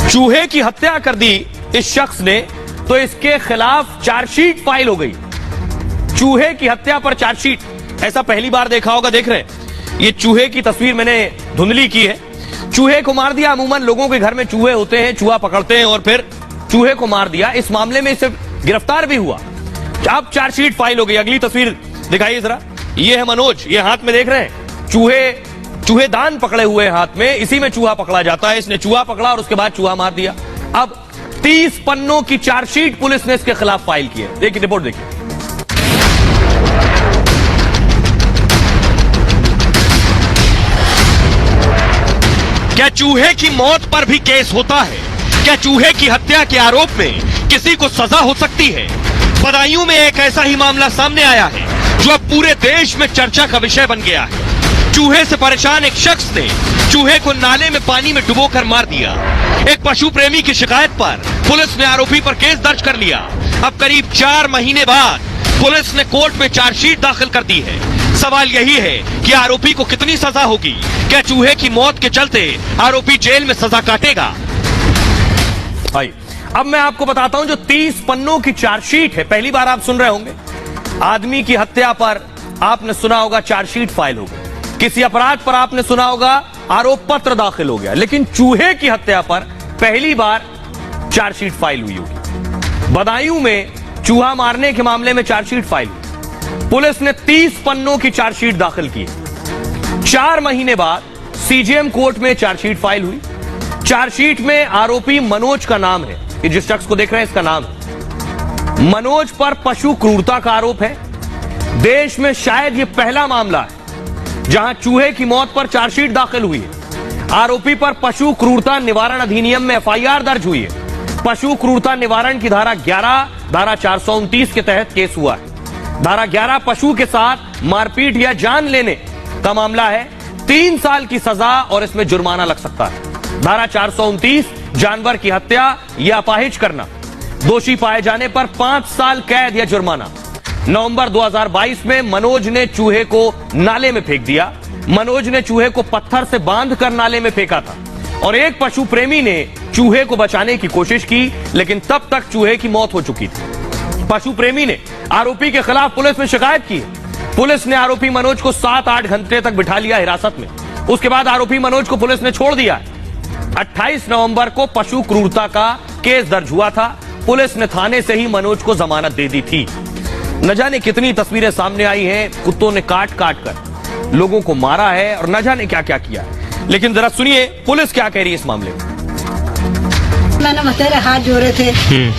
चूहे की हत्या कर दी इस शख्स ने, तो इसके खिलाफ चार्जशीट फाइल हो गई। चूहे की हत्या पर चार्जशीट, ऐसा पहली बार देखा होगा। देख रहे हैं, ये चूहे की तस्वीर मैंने धुंधली की है। चूहे को मार दिया। अमूमन लोगों के घर में चूहे होते हैं, चूहा पकड़ते हैं और फिर चूहे को मार दिया। इस मामले में इसे गिरफ्तार भी हुआ। अब चार्जशीट फाइल हो गई। अगली तस्वीर दिखाइए जरा। ये है मनोज, ये हाथ में देख रहे हैं चूहेदान पकड़े हुए हाथ में, इसी में चूहा पकड़ा जाता है। इसने चूहा पकड़ा और उसके बाद चूहा मार दिया। अब 30 पन्नों की चार्जशीट पुलिस ने इसके खिलाफ फाइल की है। देखिए रिपोर्ट देखिए। क्या चूहे की मौत पर भी केस होता है? क्या चूहे की हत्या के आरोप में किसी को सजा हो सकती है? बदायूं में एक ऐसा ही मामला सामने आया है जो अब पूरे देश में चर्चा का विषय बन गया है। चूहे से परेशान एक शख्स ने चूहे को नाले में पानी में डुबोकर मार दिया। एक पशु प्रेमी की शिकायत पर पुलिस ने आरोपी पर केस दर्ज कर लिया। अब करीब 4 महीने बाद पुलिस ने कोर्ट में चार्जशीट दाखिल कर दी है। सवाल यही है कि आरोपी को कितनी सजा होगी? क्या चूहे की मौत के चलते आरोपी जेल में सजा काटेगा? भाई अब मैं आपको बताता हूं, जो 30 पन्नों की चार्जशीट है, पहली बार आप सुन रहे होंगे। आदमी की हत्या पर आपने सुना होगा चार्जशीट फाइल हो गई, किसी अपराध पर आपने सुना होगा आरोप पत्र दाखिल हो गया, लेकिन चूहे की हत्या पर पहली बार चार्जशीट फाइल हुई होगी। बदायूं में चूहा मारने के मामले में चार्जशीट फाइल हुई। पुलिस ने 30 पन्नों की चार्जशीट दाखिल की। 4 महीने बाद सीजेएम कोर्ट में चार्जशीट फाइल हुई। चार्जशीट में आरोपी मनोज का नाम है। ये जिस शख्स को देख रहे हैं इसका नाम है। मनोज पर पशु क्रूरता का आरोप है। देश में शायद ये पहला मामला है जहां चूहे की मौत पर चार्जशीट दाखिल हुई है। आरोपी पर पशु क्रूरता निवारण अधिनियम में एफआईआर दर्ज हुई है। पशु क्रूरता निवारण की धारा 11, धारा 429 के तहत केस हुआ है। धारा 11 पशु के साथ मारपीट या जान लेने का मामला है। 3 साल की सजा और इसमें जुर्माना लग सकता है। धारा 429 जानवर की हत्या या अपाहिज करना, दोषी पाए जाने पर 5 साल कैद या जुर्माना। नवंबर 2022 में मनोज ने चूहे को नाले में फेंक दिया। मनोज ने चूहे को पत्थर से बांधकर नाले में फेंका था और एक पशु प्रेमी ने चूहे को बचाने की कोशिश की, लेकिन तब तक चूहे की मौत हो चुकी थी। पशु प्रेमी ने आरोपी के खिलाफ पुलिस में शिकायत की है। पुलिस ने आरोपी मनोज को 7-8 घंटे तक बिठा लिया हिरासत में। उसके बाद आरोपी मनोज को पुलिस ने छोड़ दिया है। 28 नवंबर को पशु क्रूरता का केस दर्ज हुआ था। पुलिस ने थाने से ही मनोज को जमानत दे दी थी। न जाने कितनी तस्वीरें सामने आई हैं, कुत्तों ने काट काट कर लोगों को मारा है और न जाने क्या क्या किया है। लेकिन जरा सुनिए पुलिस क्या कह रही है इस मामले में। मैंने तेरे हाथ जोड़े थे,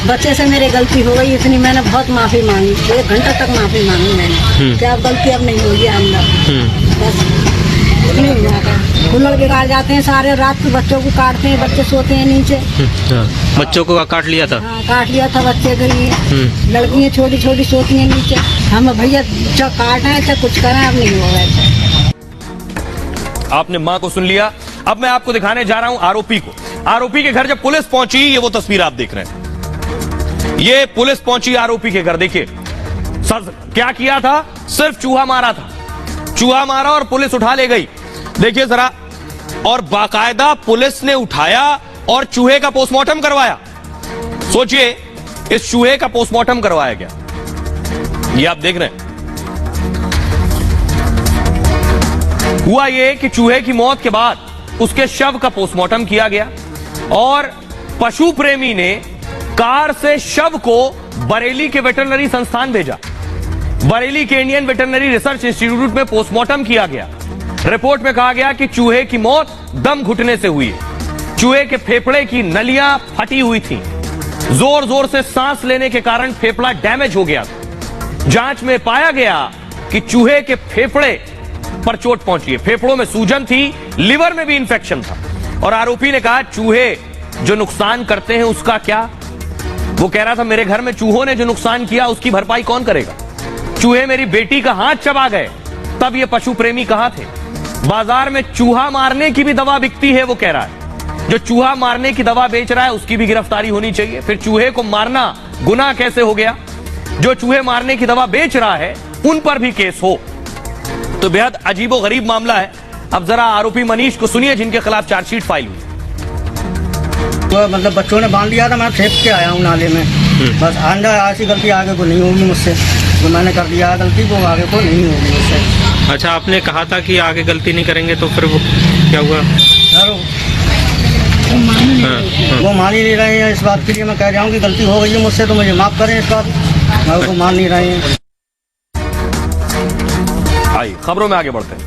बच्चे से मेरी गलती हो गई, इतनी मैंने बहुत माफी मांगी। 1 घंटा तक माफी मांगी मैंने कि अब गलती अब नहीं होगी अंदर। बस कूलर के काट जाते हैं सारे रात को, बच्चों को काटते हैं, बच्चे सोते हैं नीचे। बच्चों को काट लिया था? हाँ, काट लिया था बच्चे के लिए। लड़कियां छोटी छोटी सोती हैं नीचे। हम भैया चाहे काटें चाहे कुछ करें, अब नहीं होगा। आपने मां को सुन लिया। अब मैं आपको दिखाने जा रहा हूं आरोपी को। आरोपी के घर जब पुलिस पहुंची, ये वो तस्वीर आप देख रहे हैं। ये पुलिस पहुंची आरोपी के घर। देखिए सर क्या किया था, सिर्फ चूहा मारा था। चूहा मारा और पुलिस उठा ले गई। देखिए जरा, और बाकायदा पुलिस ने उठाया और चूहे का पोस्टमार्टम करवाया। सोचिए, इस चूहे का पोस्टमार्टम करवाया गया। ये आप देख रहे हैं। हुआ ये कि चूहे की मौत के बाद उसके शव का पोस्टमार्टम किया गया और पशु प्रेमी ने कार से शव को बरेली के वेटरनरी संस्थान भेजा। बरेली के इंडियन वेटरनरी रिसर्च इंस्टीट्यूट में पोस्टमार्टम किया गया। रिपोर्ट में कहा गया कि चूहे की मौत दम घुटने से हुई है। चूहे के फेफड़े की नलियां फटी हुई थीं। जोर जोर से सांस लेने के कारण फेफड़ा डैमेज हो गया था। जांच में पाया गया कि चूहे के फेफड़े पर चोट पहुंची है। फेफड़ों में सूजन थी, लिवर में भी इंफेक्शन था। और आरोपी ने कहा चूहे जो नुकसान करते हैं उसका क्या। वो कह रहा था मेरे घर में चूहों ने जो नुकसान किया उसकी भरपाई कौन करेगा। चूहे मेरी बेटी का हाथ चबा गए, तब ये पशु प्रेमी कहां थे। बाजार में चूहा मारने की भी दवा बिकती है, वो कह रहा है। जो चूहा मारने की दवा बेच रहा है उसकी भी गिरफ्तारी होनी चाहिए। फिर चूहे को मारना गुनाह कैसे हो गया। जो चूहे मारने की दवा बेच रहा है उन पर भी केस हो, तो बेहद अजीबोगरीब मामला है। अब जरा आरोपी मनीष को सुनिए जिनके खिलाफ चार्जशीट फाइल हुई। को मतलब बच्चों ने बांध लिया था, मैं फेंक के आया हूँ नाले में। बस आंदा ऐसी गलती आगे को नहीं होगी मुझसे, जो मैंने कर दिया है गलती वो आगे को नहीं होगी मुझसे। अच्छा, आपने कहा था कि आगे गलती नहीं करेंगे, तो फिर वो क्या हुआ? सर वो मान ही नहीं रहे हैं इस बात के लिए। मैं कह रहा हूँ कि गलती हो गई है मुझसे, तो मुझे माफ़ करें इस बात, मैं वो मान नहीं रहे हैं। आइए खबरों में आगे बढ़ते हैं।